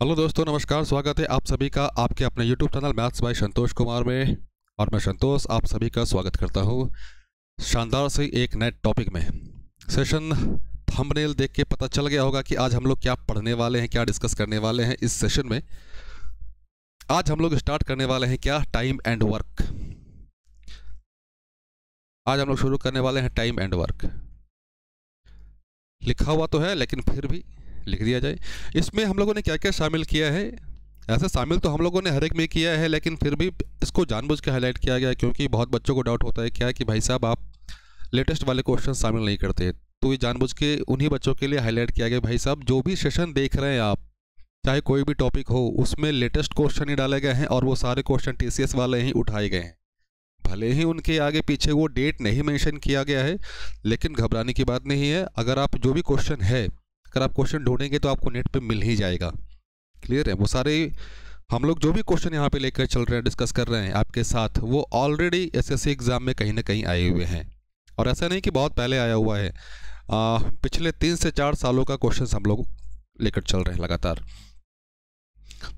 Hello दोस्तों, नमस्कार। स्वागत है आप सभी का आपके अपने YouTube channel maths by Santosh Kumar में। और मैं संतोष आप सभी का स्वागत करता हूँ शानदार से एक नए टॉपिक में। सेशन थंबनेल देख के पता चल गया होगा कि आज हम लोग क्या पढ़ने वाले हैं, क्या डिस्कस करने वाले हैं इस सेशन में। आज हम लोग स्टार्ट करने वाले हैं क्या, टाइम एंड वर्क। आज हम लोग शुरू करने वाले हैं टाइम एंड वर्क। लिखा हुआ तो है लेकिन फिर भी लिख दिया जाए। इसमें हम लोगों ने क्या क्या शामिल किया है। ऐसे शामिल तो हम लोगों ने हर एक में किया है, लेकिन फिर भी इसको जानबूझ के हाईलाइट किया गया है क्योंकि बहुत बच्चों को डाउट होता है क्या कि भाई साहब आप लेटेस्ट वाले क्वेश्चन शामिल नहीं करते। तो ये जानबूझ के उन्हीं बच्चों के लिए हाईलाइट किया गया, भाई साहब जो भी सेशन देख रहे हैं आप, चाहे कोई भी टॉपिक हो, उसमें लेटेस्ट क्वेश्चन ही डाले गए हैं और वो सारे क्वेश्चन TCS वाले ही उठाए गए हैं। भले ही उनके आगे पीछे वो डेट नहीं मेंशन किया गया है, लेकिन घबराने की बात नहीं है। अगर आप जो भी क्वेश्चन है, अगर आप क्वेश्चन ढूंढेंगे तो आपको नेट पे मिल ही जाएगा। क्लियर है। वो सारे हम लोग जो भी क्वेश्चन यहाँ पे लेकर चल रहे हैं, डिस्कस कर रहे हैं आपके साथ, वो ऑलरेडी SSC एग्ज़ाम में कहीं ना कहीं आए हुए हैं। और ऐसा नहीं कि बहुत पहले आया हुआ है, पिछले 3 से 4 सालों का क्वेश्चन हम लोग लेकर चल रहे हैं लगातार।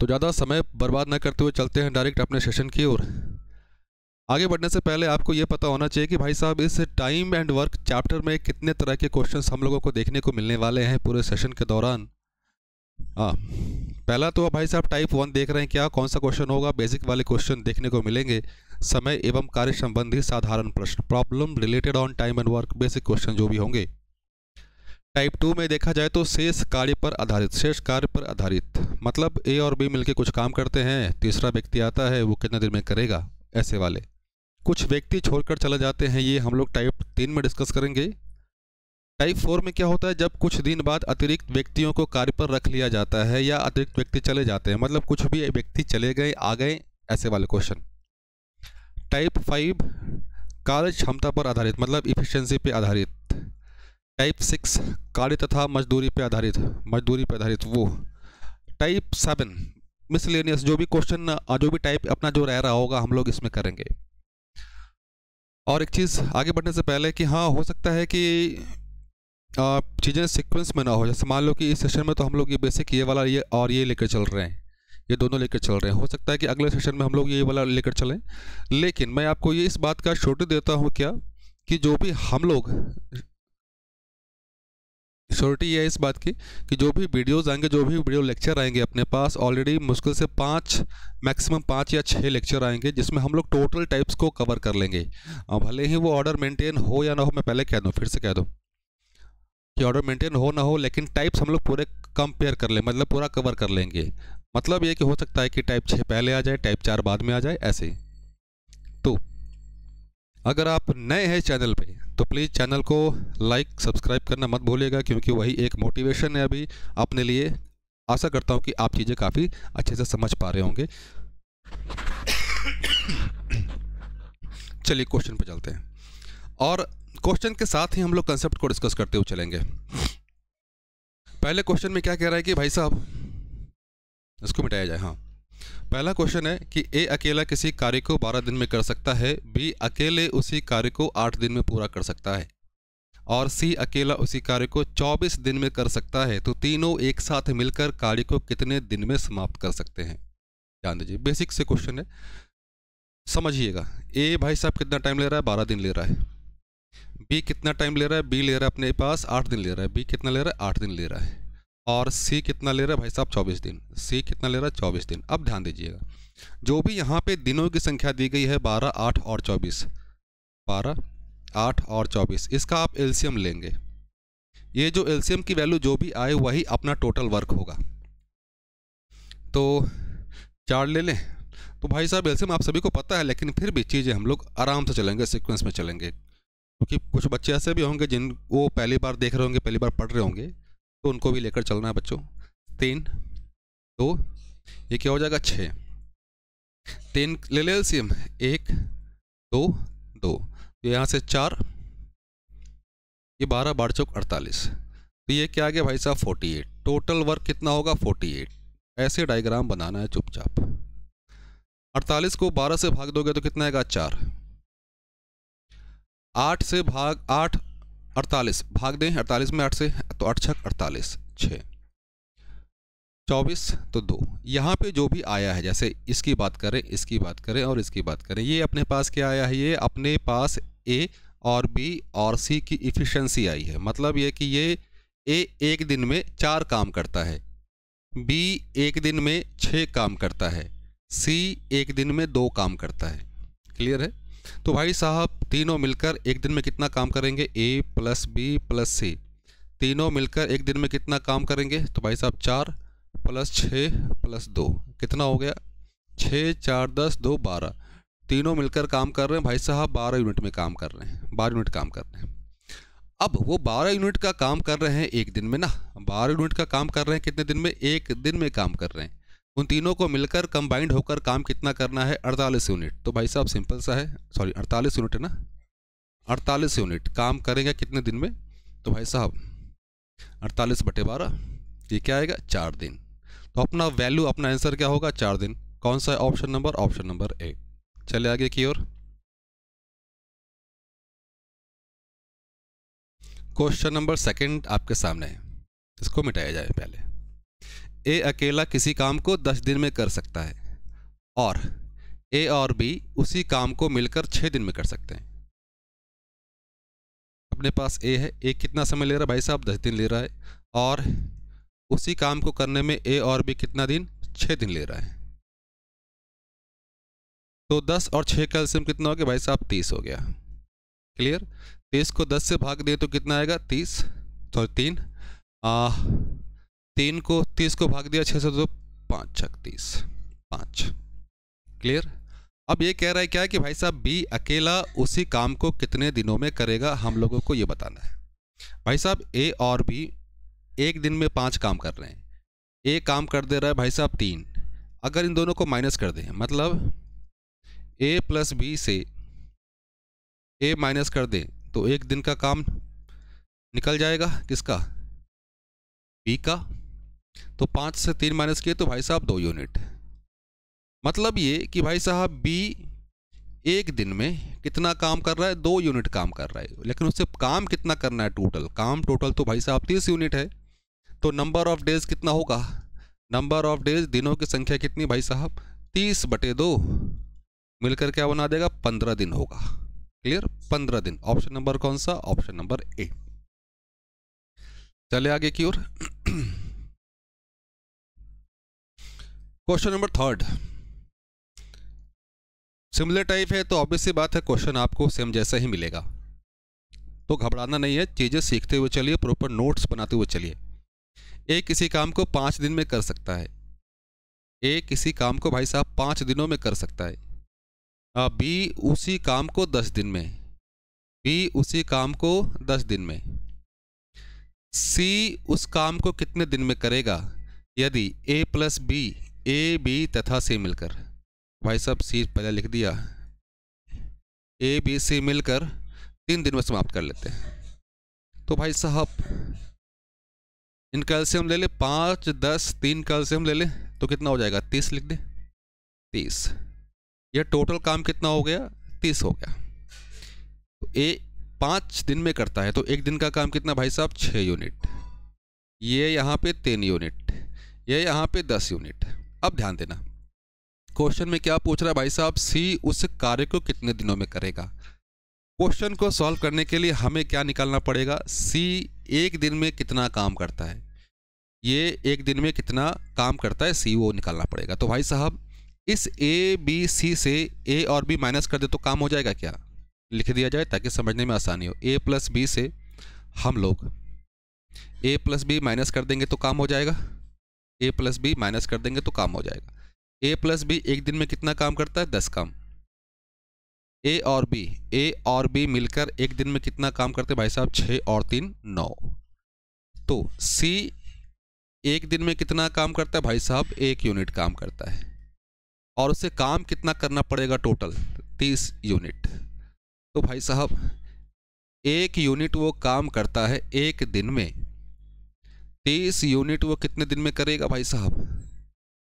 तो ज़्यादा समय बर्बाद न करते हुए चलते हैं डायरेक्ट अपने सेशन की ओर। आगे बढ़ने से पहले आपको ये पता होना चाहिए कि भाई साहब इस टाइम एंड वर्क चैप्टर में कितने तरह के क्वेश्चंस हम लोगों को देखने को मिलने वाले हैं पूरे सेशन के दौरान। हाँ, पहला तो भाई साहब टाइप 1 देख रहे हैं क्या, कौन सा क्वेश्चन होगा। बेसिक वाले क्वेश्चन देखने को मिलेंगे। समय एवं कार्य संबंधी साधारण प्रश्न, problem related on time and work, basic question जो भी होंगे। टाइप 2 में देखा जाए तो शेष कार्य पर आधारित, शेष कार्य पर आधारित मतलब A और B मिलकर कुछ काम करते हैं, तीसरा व्यक्ति आता है, वो कितने दिन में करेगा, ऐसे वाले। कुछ व्यक्ति छोड़कर चले जाते हैं, ये हम लोग टाइप 3 में डिस्कस करेंगे। टाइप 4 में क्या होता है, जब कुछ दिन बाद अतिरिक्त व्यक्तियों को कार्य पर रख लिया जाता है या अतिरिक्त व्यक्ति चले जाते हैं, मतलब कुछ भी व्यक्ति चले गए आ गए, ऐसे वाले क्वेश्चन। टाइप 5 कार्य क्षमता पर आधारित मतलब इफिशियंसी पे आधारित। टाइप 6 कार्य तथा मजदूरी पे आधारित, मजदूरी पे आधारित वो। टाइप 7 मिसलेनियस, जो भी क्वेश्चन जो भी टाइप अपना जो रह रहा होगा हम लोग इसमें करेंगे। और एक चीज़ आगे बढ़ने से पहले कि हाँ, हो सकता है कि चीज़ें सीक्वेंस में ना हो। जैसे मान लो कि इस सेशन में तो हम लोग ये बेसिक ये वाला ये और ये लेकर चल रहे हैं, ये दोनों लेकर चल रहे हैं। हो सकता है कि अगले सेशन में हम लोग ये वाला लेकर चलें, लेकिन मैं आपको ये इस बात का श्योरिटी देता हूँ क्या कि जो भी हम लोग, श्योरिटी ये है इस बात की कि जो भी वीडियोस आएंगे, जो भी वीडियो लेक्चर आएंगे अपने पास, ऑलरेडी मुश्किल से 5 मैक्सिमम 5 या 6 लेक्चर आएंगे जिसमें हम लोग टोटल टाइप्स को कवर कर लेंगे। भले ही वो ऑर्डर मेंटेन हो या ना हो, मैं पहले कह दूँ, फिर से कह दूँ कि ऑर्डर मेंटेन हो ना हो, लेकिन टाइप्स हम लोग पूरे कंपेयर कर लें, मतलब पूरा कवर कर लेंगे। मतलब ये कि हो सकता है कि टाइप 6 पहले आ जाए, टाइप 4 बाद में आ जाए, ऐसे ही। तो अगर आप नए हैं चैनल पे तो प्लीज़ चैनल को लाइक सब्सक्राइब करना मत भूलिएगा, क्योंकि वही एक मोटिवेशन है अभी अपने लिए। आशा करता हूँ कि आप चीज़ें काफ़ी अच्छे से समझ पा रहे होंगे। चलिए क्वेश्चन पे चलते हैं, और क्वेश्चन के साथ ही हम लोग कंसेप्ट को डिस्कस करते हुए चलेंगे। पहले क्वेश्चन में क्या कह रहा है कि भाई साहब, इसको मिटाया जाए। हाँ, पहला क्वेश्चन है कि A अकेला किसी कार्य को 12 दिन में कर सकता है, B अकेले उसी कार्य को 8 दिन में पूरा कर सकता है, और C अकेला उसी कार्य को 24 दिन में कर सकता है। तो तीनों एक साथ मिलकर कार्य को कितने दिन में समाप्त कर सकते हैं। ध्यान दीजिए, बेसिक से क्वेश्चन है, समझिएगा। A भाई साहब कितना टाइम ले रहा है, 12 दिन ले रहा है। B कितना टाइम ले रहा है, B ले रहा है अपने पास 8 दिन ले रहा है। B कितना ले रहा है, 8 दिन ले रहा है। और C कितना ले रहा है भाई साहब, 24 दिन। C कितना ले रहा है, 24 दिन। अब ध्यान दीजिएगा, जो भी यहाँ पे दिनों की संख्या दी गई है 12, 8 और 24, 12, 8 और 24, इसका आप एलसीएम लेंगे। ये जो एलसीएम की वैल्यू जो भी आए वही अपना टोटल वर्क होगा। तो 4 ले लें। तो भाई साहब एलसीएम आप सभी को पता है, लेकिन फिर भी चीज़ें हम लोग आराम से चलेंगे, सीक्वेंस में चलेंगे, क्योंकि कुछ बच्चे ऐसे भी होंगे जिन वो पहली बार देख रहे होंगे, पहली बार पढ़ रहे होंगे, तो उनको भी लेकर चलना है बच्चों। 3, 2, ये क्या हो जाएगा, 6। 3 ले ले एलसीएम, 1, 2, 2, तो यहाँ से 4, ये 12, 12 चौक 48, तो ये क्या आ गया भाई साहब, 48। टोटल वर्क कितना होगा, 48। ऐसे डायग्राम बनाना है चुपचाप। 48 को 12 से भाग दोगे तो कितना आएगा, 4। 8 से भाग 8, 48 भाग दें 48 में 8 से, तो 8 छक 48, 6। 24 तो 2। यहाँ पे जो भी आया है, जैसे इसकी बात करें, इसकी बात करें और इसकी बात करें, ये अपने पास क्या आया है, ये अपने पास ए और बी और सी की इफ़िशेंसी आई है। मतलब ये कि ये ए एक दिन में 4 काम करता है, बी एक दिन में 6 काम करता है, सी एक दिन में 2 काम करता है। क्लियर है? तो भाई साहब तीनों मिलकर एक दिन में कितना काम करेंगे, ए प्लस बी प्लस सी, तीनों मिलकर एक दिन में कितना काम करेंगे, तो भाई साहब 4 प्लस 6 प्लस 2 कितना हो गया, 6 4 10 2 12। तीनों मिलकर काम कर रहे हैं भाई साहब 12 यूनिट में काम कर रहे हैं, 12 यूनिट काम कर रहे हैं। अब वो 12 यूनिट का काम कर रहे हैं एक दिन में ना, 12 यूनिट का काम कर रहे हैं कितने दिन में, एक दिन में काम कर रहे हैं। उन तीनों को मिलकर कंबाइंड होकर काम कितना करना है, 48 यूनिट। तो भाई साहब सिंपल सा है, सॉरी 48 यूनिट है ना, 48 यूनिट काम करेंगे कितने दिन में, तो भाई साहब 48/12, ये क्या आएगा, 4 दिन। तो अपना वैल्यू, अपना आंसर क्या होगा, 4 दिन। कौन सा है option number, option number A. चले आगे की ओर। क्वेश्चन नंबर सेकंड आपके सामने है, इसको मिटाया जाए पहले। ए अकेला किसी काम को 10 दिन में कर सकता है और ए और बी उसी काम को मिलकर 6 दिन में कर सकते हैं। अपने पास ए है, ए कितना समय ले रहा है भाई साहब, 10 दिन ले रहा है, और उसी काम को करने में ए और बी कितना दिन, 6 दिन ले रहा है। तो 10 और 6 का एलसीएम कितना हो गया भाई साहब, 30 हो गया। क्लियर? 30 को 10 से भाग दिए तो कितना आएगा, 30, सॉरी 3, 3 को 30 को भाग दिया 6 से तो 5 छक 30, 5। क्लियर? अब ये कह रहा है क्या कि भाई साहब बी अकेला उसी काम को कितने दिनों में करेगा, हम लोगों को ये बताना है। भाई साहब ए और बी एक दिन में 5 काम कर रहे हैं, ए काम कर दे रहा है भाई साहब 3। अगर इन दोनों को माइनस कर दें, मतलब ए प्लस बी से ए माइनस कर दें, तो एक दिन का काम निकल जाएगा, किसका, बी का। तो 5 से 3 माइनस किए तो भाई साहब 2 यूनिट। मतलब ये कि भाई साहब बी एक दिन में कितना काम कर रहा है, 2 यूनिट काम कर रहा है, लेकिन उससे काम कितना करना है टोटल, काम टोटल तो भाई साहब 30 यूनिट है। तो नंबर ऑफ डेज कितना होगा, नंबर ऑफ डेज, दिनों की संख्या कितनी भाई साहब, 30/2 मिलकर क्या बना देगा, 15 दिन होगा। क्लियर? 15 दिन। ऑप्शन नंबर कौन सा, ऑप्शन नंबर ए। चले आगे की ओर। Question number third, similar type है तो ऑब्वियस सी बात है क्वेश्चन आपको सेम जैसा ही मिलेगा, तो घबराना नहीं है, चीज़ें सीखते हुए चलिए, प्रॉपर नोट्स बनाते हुए चलिए। ए किसी काम को 5 दिन में कर सकता है, ए किसी काम को भाई साहब 5 दिनों में कर सकता है, बी उसी काम को 10 दिन में, बी उसी काम को 10 दिन में, सी उस काम को कितने दिन में करेगा, यदि ए प्लस बी, ए बी तथा सी मिलकर, भाई साहब सी पहले लिख दिया, ए बी सी मिलकर 3 दिन में समाप्त कर लेते हैं। तो भाई साहब इन कैल्शियम ले ले, 5 10 3 कैल्शियम ले ले तो कितना हो जाएगा, 30 लिख दे, 30। यह टोटल काम कितना हो गया, 30 हो गया। तो ए 5 दिन में करता है, तो एक दिन का काम कितना भाई साहब, 6 यूनिट, ये यहाँ पे 3 यूनिट, ये यहाँ पे 10 यूनिट। अब ध्यान देना, क्वेश्चन में क्या पूछ रहा है भाई साहब, सी उस कार्य को कितने दिनों में करेगा। क्वेश्चन को सॉल्व करने के लिए हमें क्या निकालना पड़ेगा, सी एक दिन में कितना काम करता है, ये एक दिन में कितना काम करता है सी, वो निकालना पड़ेगा। तो भाई साहब इस ए बी सी से ए और बी माइनस कर दे तो काम हो जाएगा क्या, लिख दिया जाए ताकि समझने में आसानी हो। ए प्लस बी से हम लोग ए प्लस बी माइनस कर देंगे तो काम हो जाएगा, ए प्लस बी माइनस कर देंगे तो काम हो जाएगा। ए प्लस बी एक दिन में कितना काम करता है, 10 काम। ए और बी मिलकर एक दिन में कितना काम करते हैं भाई साहब, 6 और 3 9। तो सी एक दिन में कितना काम करता है भाई साहब, 1 यूनिट काम करता है, और उसे काम कितना करना पड़ेगा टोटल, 30 यूनिट। तो भाई साहब 1 यूनिट वो काम करता है एक दिन में, 30 यूनिट वो कितने दिन में करेगा भाई साहब,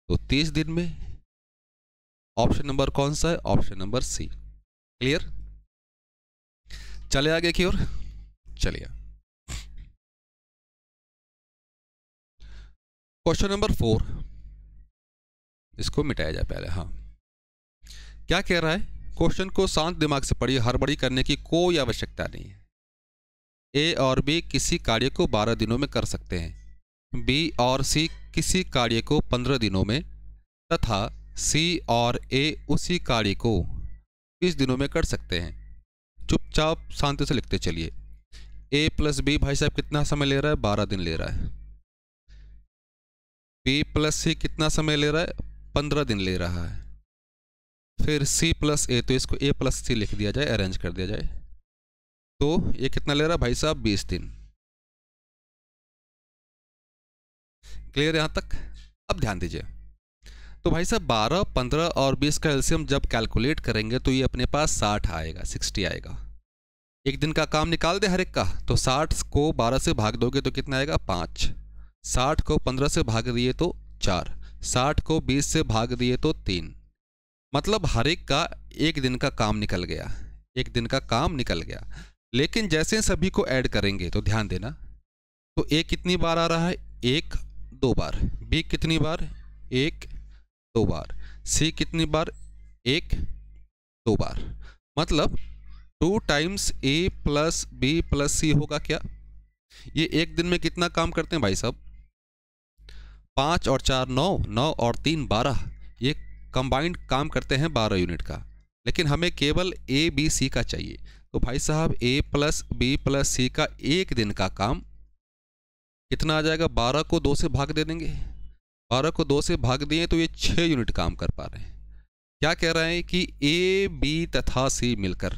तो 30 दिन में। ऑप्शन नंबर कौन सा है, ऑप्शन नंबर सी। क्लियर? चले आगे की ओर, चलिए। क्वेश्चन नंबर 4, इसको मिटाया जाए पहले। हाँ, क्या कह रहा है? क्वेश्चन को शांत दिमाग से पढ़िए, हड़बड़ी करने की कोई आवश्यकता नहीं है। ए और बी किसी कार्य को 12 दिनों में कर सकते हैं। बी और सी किसी कार्य को 15 दिनों में तथा सी और ए उसी कार्य को 20 दिनों में कर सकते हैं। चुपचाप शांति से लिखते चलिए। ए प्लस बी भाई साहब कितना समय ले रहा है? 12 दिन ले रहा है। बी प्लस सी कितना समय ले रहा है? 15 दिन ले रहा है। फिर सी प्लस ए, तो इसको ए प्लस सी लिख दिया जाए, अरेंज कर दिया जाए। तो ये कितना ले रहा है भाई साहब? 20 दिन। क्लियर यहाँ तक? अब ध्यान दीजिए। तो भाई साहब 12, 15 और 20 का एलसीएम जब कैलकुलेट करेंगे तो ये अपने पास 60 आएगा, 60 आएगा। एक दिन का काम निकाल दे हर एक का, तो 60 को 12 से भाग दोगे तो कितना आएगा? 5। 60 को 15 से भाग दिए तो 4। 60 को 20 से भाग दिए तो 3। मतलब हर एक का एक दिन का काम निकल गया, एक दिन का काम निकल गया। लेकिन जैसे सभी को ऐड करेंगे तो ध्यान देना, तो ए कितनी बार आ रहा है? 1 2 बार। बी कितनी बार? 1 2 बार। सी कितनी बार? 1 2 बार। मतलब 2 टाइम्स ए प्लस बी प्लस सी होगा क्या? ये एक दिन में कितना काम करते हैं भाई साहब? 5 और 4 9, 9 और 3 12। ये कंबाइंड काम करते हैं 12 यूनिट का। लेकिन हमें केवल ए बी सी का चाहिए। तो भाई साहब ए प्लस बी प्लस सी का एक दिन का काम कितना आ जाएगा? 12 को 2 से भाग दे देंगे। 12 को 2 से भाग दिए तो ये 6 यूनिट काम कर पा रहे हैं। क्या कह रहे हैं कि ए बी तथा सी मिलकर,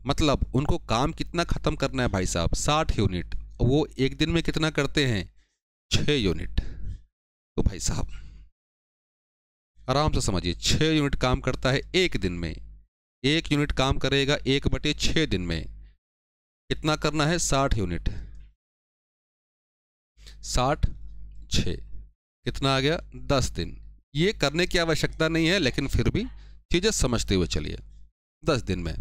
मतलब उनको काम कितना ख़त्म करना है भाई साहब? 60 यूनिट। वो एक दिन में कितना करते हैं? 6 यूनिट। तो भाई साहब आराम से समझिए, 6 यूनिट काम करता है एक दिन में। 1 यूनिट काम करेगा 1/6 दिन में। कितना करना है? 60 यूनिट। 60 6 कितना आ गया? 10 दिन। ये करने की आवश्यकता नहीं है, लेकिन फिर भी चीज़ें समझते हुए चलिए। 10 दिन में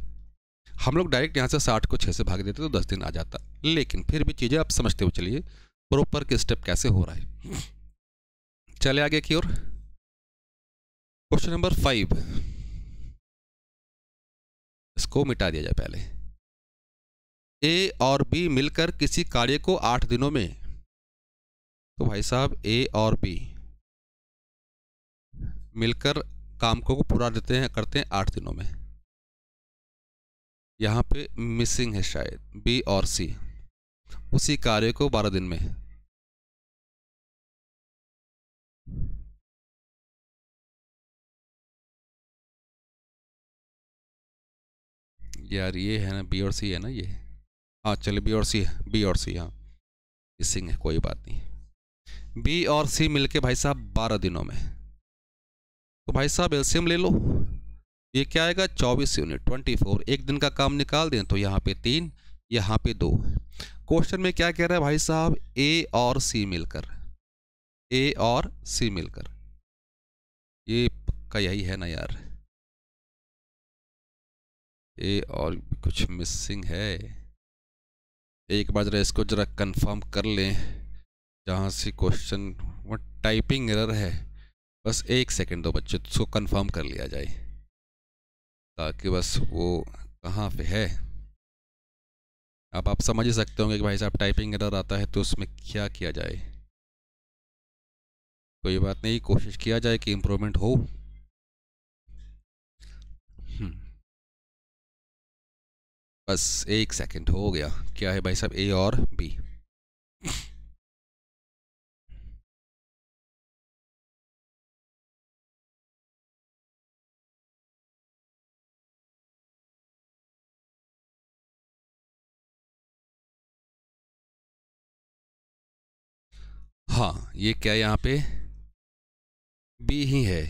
हम लोग डायरेक्ट यहाँ से 60 को 6 से भाग देते तो 10 दिन आ जाता, लेकिन फिर भी चीज़ें आप समझते हुए चलिए प्रॉपर के स्टेप कैसे हो रहा है। चले आगे की ओर। क्वेश्चन नंबर 5, इसको मिटा दिया जाए पहले। ए और बी मिलकर किसी कार्य को 8 दिनों में, तो भाई साहब ए और बी मिलकर काम को पूरा देते हैं, करते हैं 8 दिनों में। यहाँ पे मिसिंग है शायद बी और सी, उसी कार्य को 12 दिन में। यार ये है ना, बी और सी है ना ये। हाँ चलिए बी और सी है, बी और सी, हाँ मिसिंग है, कोई बात नहीं। बी और सी मिलके भाई साहब 12 दिनों में, तो भाई साहब एलसीएम ले लो। ये क्या आएगा? 24 यूनिट, 24। एक दिन का काम निकाल दें तो यहाँ पे 3, यहाँ पे 2। क्वेश्चन में क्या कह रहा है भाई साहब? ए और सी मिलकर, ए और सी मिलकर, ये पक्का यही है ना यार? ए और कुछ मिसिंग है, एक बार जरा इसको जरा कंफर्म कर लें। जहाँ से क्वेश्चन वो टाइपिंग एरर है, बस 1 सेकंड दो बच्चे, उसको कंफर्म कर लिया जाए, ताकि बस वो कहाँ पे है। अब आप समझ ही सकते होंगे कि भाई साहब टाइपिंग एरर आता है तो उसमें क्या किया जाए। कोई बात नहीं, कोशिश किया जाए कि इम्प्रूवमेंट हो। बस 1 सेकंड हो गया। क्या है भाई साहब? ए और बी। हाँ ये क्या है यहाँ पे? बी ही है,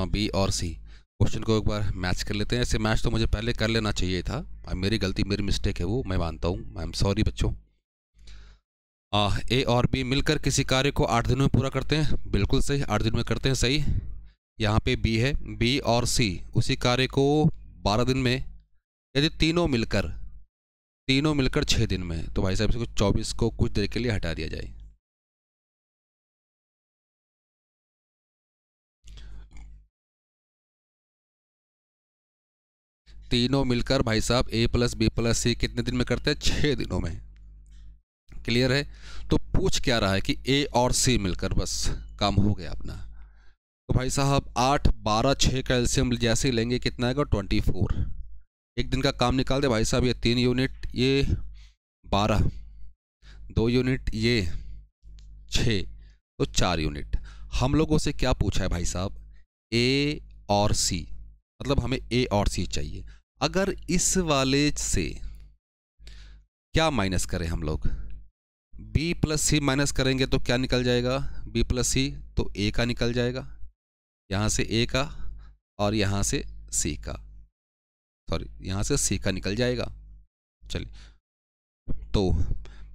बी और सी। क्वेश्चन को एक बार मैच कर लेते हैं। ऐसे मैच तो मुझे पहले कर लेना चाहिए था, मेरी गलती, मेरी मिस्टेक है वो, मैं मानता हूँ। आई एम सॉरी बच्चों। ए और बी मिलकर किसी कार्य को 8 दिनों में पूरा करते हैं, बिल्कुल सही, 8 दिन में करते हैं, सही। यहाँ पे बी है, बी और सी उसी कार्य को 12 दिन में। यदि तीनों मिलकर 6 दिन में, तो भाई साहब इसको 24 को कुछ देर के लिए हटा दिया जाए। तीनों मिलकर भाई साहब ए प्लस बी प्लस सी कितने दिन में करते हैं? 6 दिनों में। क्लियर है? तो पूछ क्या रहा है कि ए और सी मिलकर, बस काम हो गया अपना। तो भाई साहब 8 12 6 कैल्शियम जैसे ही लेंगे कितना आएगा? 24। एक दिन का काम निकाल दे भाई साहब, ये 3 यूनिट, ये 12, 2 यूनिट, ये 6, तो 4 यूनिट। हम लोगों से क्या पूछा है भाई साहब? ए और सी, मतलब हमें ए और सी चाहिए। अगर इस वाले से क्या माइनस करें हम लोग? बी प्लस सी माइनस करेंगे तो क्या निकल जाएगा? बी प्लस सी, तो ए का निकल जाएगा, यहाँ से ए का और यहाँ से सी का, सॉरी यहाँ से सी का निकल जाएगा। चलिए तो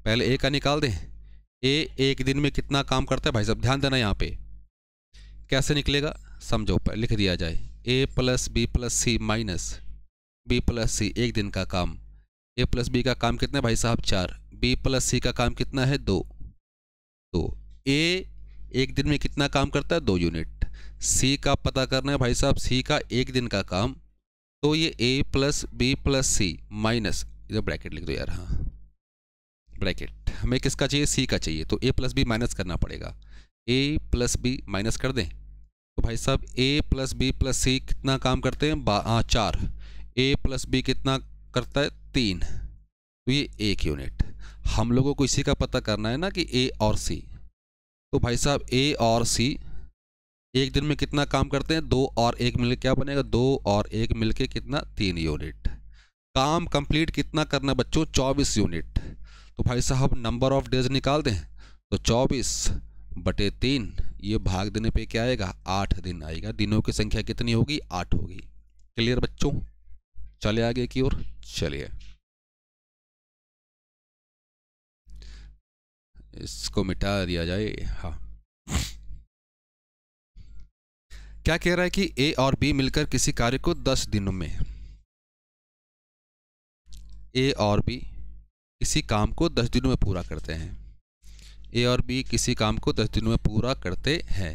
पहले ए का निकाल दें। ए एक दिन में कितना काम करता है भाई साहब? ध्यान देना यहाँ पे कैसे निकलेगा, समझो, लिख दिया जाए ए प्लस बी प्लस सी माइनस बी प्लस सी, एक दिन का काम। ए प्लस बी का काम कितना है भाई साहब? 4। बी प्लस सी का काम कितना है? 2। तो ए एक दिन में कितना काम करता है? 2 यूनिट। सी का पता करना है भाई साहब, सी का एक दिन का काम। तो ये ए प्लस बी प्लस सी माइनस, इधर ब्रैकेट लिख दो यार, हाँ ब्रैकेट, हमें किसका चाहिए? सी का चाहिए, तो ए प्लस बी माइनस करना पड़ेगा। ए प्लस बी माइनस कर दें तो भाई साहब ए प्लस बी प्लस सी कितना काम करते हैं? 4। ए प्लस बी कितना करता है? 3, तो ये 1 यूनिट। हम लोगों को इसी का पता करना है ना कि ए और सी। तो भाई साहब ए और सी एक दिन में कितना काम करते हैं? 2 और 1 मिलकर क्या बनेगा? 2 और 1 मिलके कितना? 3 यूनिट। काम कंप्लीट कितना करना है बच्चों? 24 यूनिट। तो भाई साहब नंबर ऑफ डेज निकाल दें तो 24/3, ये भाग देने पे क्या आएगा? 8 दिन आएगा। दिनों की संख्या कितनी होगी? 8 होगी। क्लियर बच्चों? चले आगे की ओर, चलिए इसको मिटा दिया जाए। हाँ, क्या कह रहा है कि ए और बी मिलकर किसी कार्य को 10 दिनों में, ए और बी किसी काम को 10 दिनों में पूरा करते हैं। ए और बी किसी काम को 10 दिनों में पूरा करते हैं।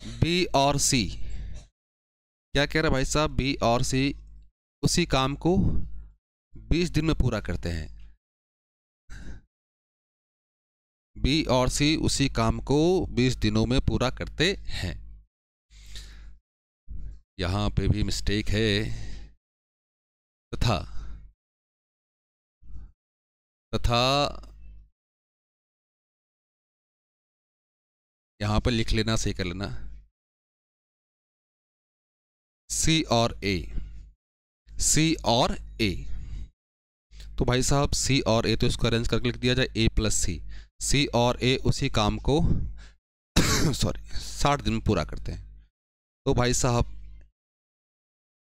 बी और सी क्या कह रहा है भाई साहब? बी और सी उसी काम को 20 दिन में पूरा करते हैं। बी और सी उसी काम को 20 दिनों में पूरा करते हैं। यहां पे भी मिस्टेक है, तथा यहां पर लिख लेना, सही कर लेना, सी और ए, सी और ए। तो भाई साहब सी और ए, तो इसको अरेंज करके लिख दिया जाए ए प्लस सी। सी और ए उसी काम को सॉरी 60 दिन में पूरा करते हैं। तो भाई साहब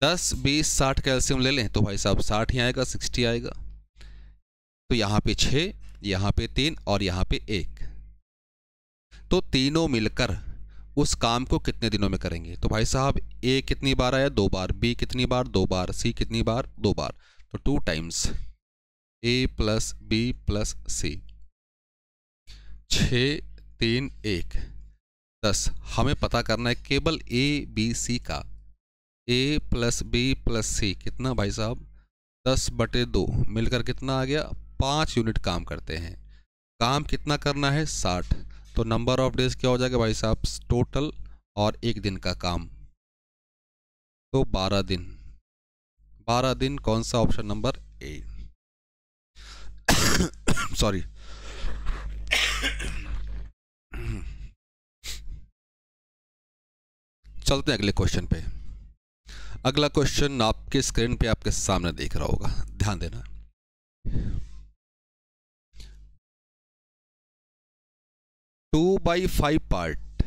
10 20 60 कैल्शियम ले लें तो भाई साहब 60 ही आएगा, 60 आएगा। तो यहाँ पे 6, यहाँ पे 3 और यहाँ पे 1, तो तीनों मिलकर उस काम को कितने दिनों में करेंगे? तो भाई साहब ए कितनी बार आया? 2 बार। बी कितनी बार? 2 बार। सी कितनी बार? 2 बार। तो 2 टाइम्स ए प्लस बी प्लस सी, 6 3 1 10। हमें पता करना है केवल ए बी सी का। ए प्लस बी प्लस सी कितना भाई साहब? 10/2 मिलकर कितना आ गया? 5 यूनिट काम करते हैं। काम कितना करना है? 60। तो नंबर ऑफ डेज क्या हो जाएगा भाई साहब? टोटल और एक दिन का काम, तो 12 दिन। 12 दिन कौन सा? Option number A. सॉरी। चलते हैं अगले क्वेश्चन पे। अगला क्वेश्चन आपके स्क्रीन पे आपके सामने देख रहा होगा, ध्यान देना। टू बाई 5 पार्ट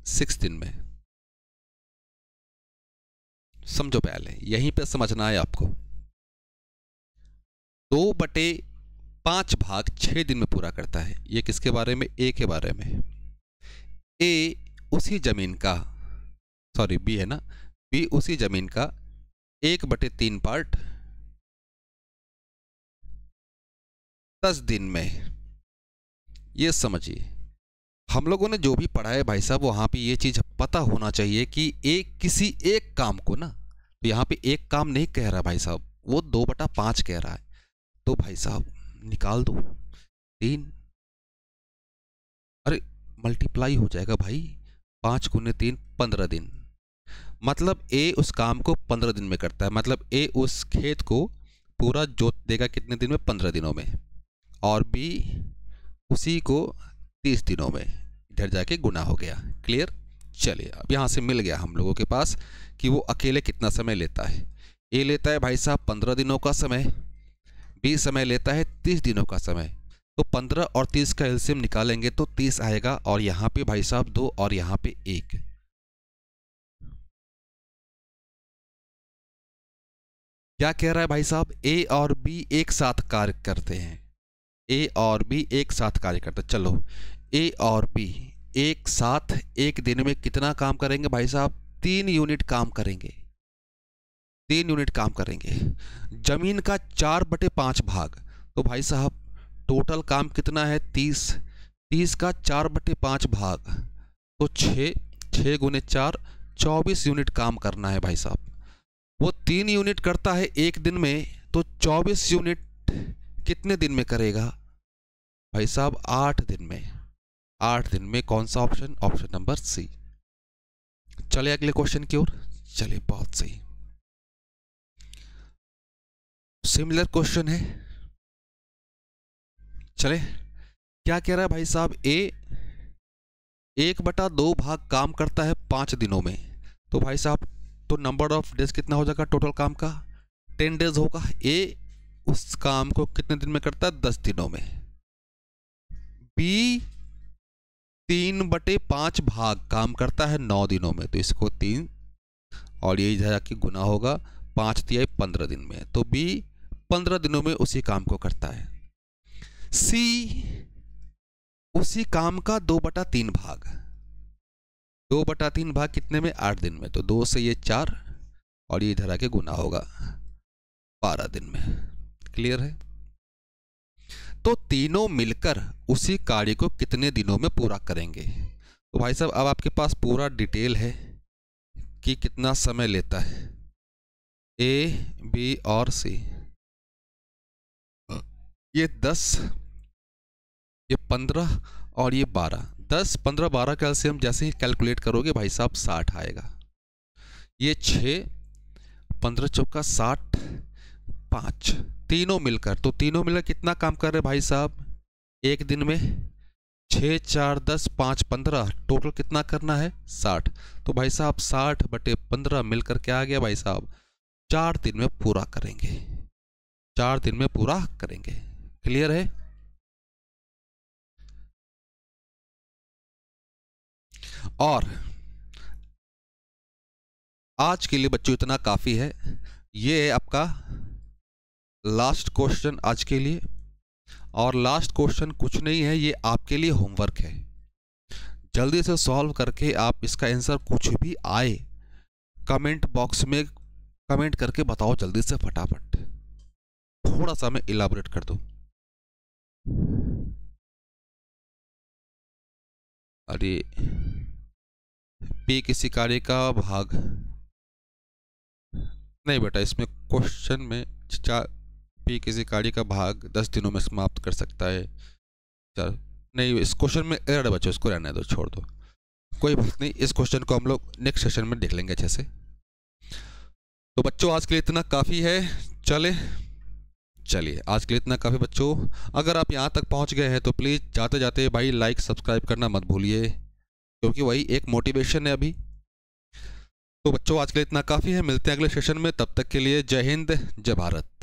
6 दिन में। समझो, पहले यहीं पे समझना है आपको। 2/5 भाग 6 दिन में पूरा करता है। ये किसके बारे में? ए के बारे में। ए उसी जमीन का, सॉरी बी है ना, बी उसी जमीन का 1/3 पार्ट 10 दिन में। ये समझिए, हम लोगों ने जो भी पढ़ा है भाई साहब, वहां पे ये चीज पता होना चाहिए कि किसी एक काम को ना तो यहाँ पे एक काम नहीं कह रहा भाई साहब, वो 2/5 कह रहा है। तो भाई साहब निकाल दो 3, अरे मल्टीप्लाई हो जाएगा भाई, 5 गुने 3 15 दिन। मतलब ए उस काम को 15 दिन में करता है, मतलब ए उस खेत को पूरा जोत देगा कितने दिन में? 15 दिनों में। और बी उसी को 30 दिनों में। इधर जाके गुना हो गया। क्लियर? चलिए अब यहाँ से मिल गया हम लोगों के पास कि वो अकेले कितना समय लेता है। ए लेता है भाई साहब 15 दिनों का समय, बी समय लेता है 30 दिनों का समय। तो 15 और 30 का एलसीएम निकालेंगे तो 30 आएगा, और यहाँ पे भाई साहब 2 और यहाँ पे 1। क्या कह रहा है भाई साहब? ए और बी एक साथ कार्य करते हैं, ए और बी एक साथ कार्य करते हैं। चलो ए और बी एक साथ एक दिन में कितना काम करेंगे भाई साहब? 3 यूनिट काम करेंगे, 3 यूनिट काम करेंगे। जमीन का 4/5 भाग, तो भाई साहब टोटल काम कितना है? 30। 30 का 4/5 भाग तो 6, 6 गुने 4 24 यूनिट काम करना है भाई साहब। वो 3 यूनिट करता है एक दिन में, तो 24 यूनिट कितने दिन में करेगा भाई साहब? 8 दिन में। 8 दिन में। कौन सा ऑप्शन? Option number C. चले अगले क्वेश्चन की ओर। चलिए बहुत सही, सिमिलर क्वेश्चन है। चले क्या कह रहा है भाई साहब? ए 1/2 भाग काम करता है 5 दिनों में, तो भाई साहब तो नंबर ऑफ डेज कितना हो जाएगा टोटल काम का? 10 डेज होगा। ए उस काम को कितने दिन में करता है? 10 दिनों में। बी 3/5 भाग काम करता है 9 दिनों में, तो इसको 3 और ये जाके गुना होगा 5 तिहाई 15 दिन में, तो बी 15 दिनों में उसी काम को करता है। सी उसी काम का 2/3 भाग, 2/3 भाग कितने में? 8 दिन में, तो 2 से ये 4 और ये इधर आके गुना होगा 12 दिन में। क्लियर है? तो तीनों मिलकर उसी कार्य को कितने दिनों में पूरा करेंगे? तो भाई साहब अब आपके पास पूरा डिटेल है कि कितना समय लेता है ए, बी और सी। ये 10, ये 15 और ये 12। 10, 15, 12 का एलसीएम जैसे ही कैलकुलेट करोगे भाई साहब 60 आएगा। ये 6, 15 चौका 60, 5 तीनों मिलकर, तो तीनों मिलकर कितना काम कर रहे भाई साहब एक दिन में? 6, 4, 10, 5, 15, टोटल कितना करना है? 60। तो भाई साहब 60/15 मिलकर क्या आ गया भाई साहब? 4 दिन में पूरा करेंगे, 4 दिन में पूरा करेंगे। क्लियर है? और आज के लिए बच्चों इतना काफी है। ये है आपका लास्ट क्वेश्चन आज के लिए, और लास्ट क्वेश्चन कुछ नहीं है, ये आपके लिए होमवर्क है। जल्दी से सॉल्व करके आप इसका आंसर कुछ भी आए कमेंट बॉक्स में कमेंट करके बताओ जल्दी से फटाफट। थोड़ा सा मैं इलाबोरेट कर दूं। अरे पी किसी कार्य का भाग नहीं बेटा, इसमें क्वेश्चन में पी किसी कार्य का भाग 10 दिनों में समाप्त कर सकता है। चल नहीं, इस क्वेश्चन में एरर बच्चों, इसको रहने दो, छोड़ दो, कोई बात नहीं। इस क्वेश्चन को हम लोग नेक्स्ट सेशन में देख लेंगे अच्छे से। तो बच्चों आज के लिए इतना काफ़ी है। चलिए आज के लिए इतना काफ़ी बच्चों। अगर आप यहाँ तक पहुँच गए हैं तो प्लीज़ जाते जाते भाई लाइक सब्सक्राइब करना मत भूलिए, क्योंकि वही एक मोटिवेशन है अभी। तो बच्चों आज के लिए इतना काफ़ी है, मिलते हैं अगले सेशन में, तब तक के लिए जय हिंद जय भारत।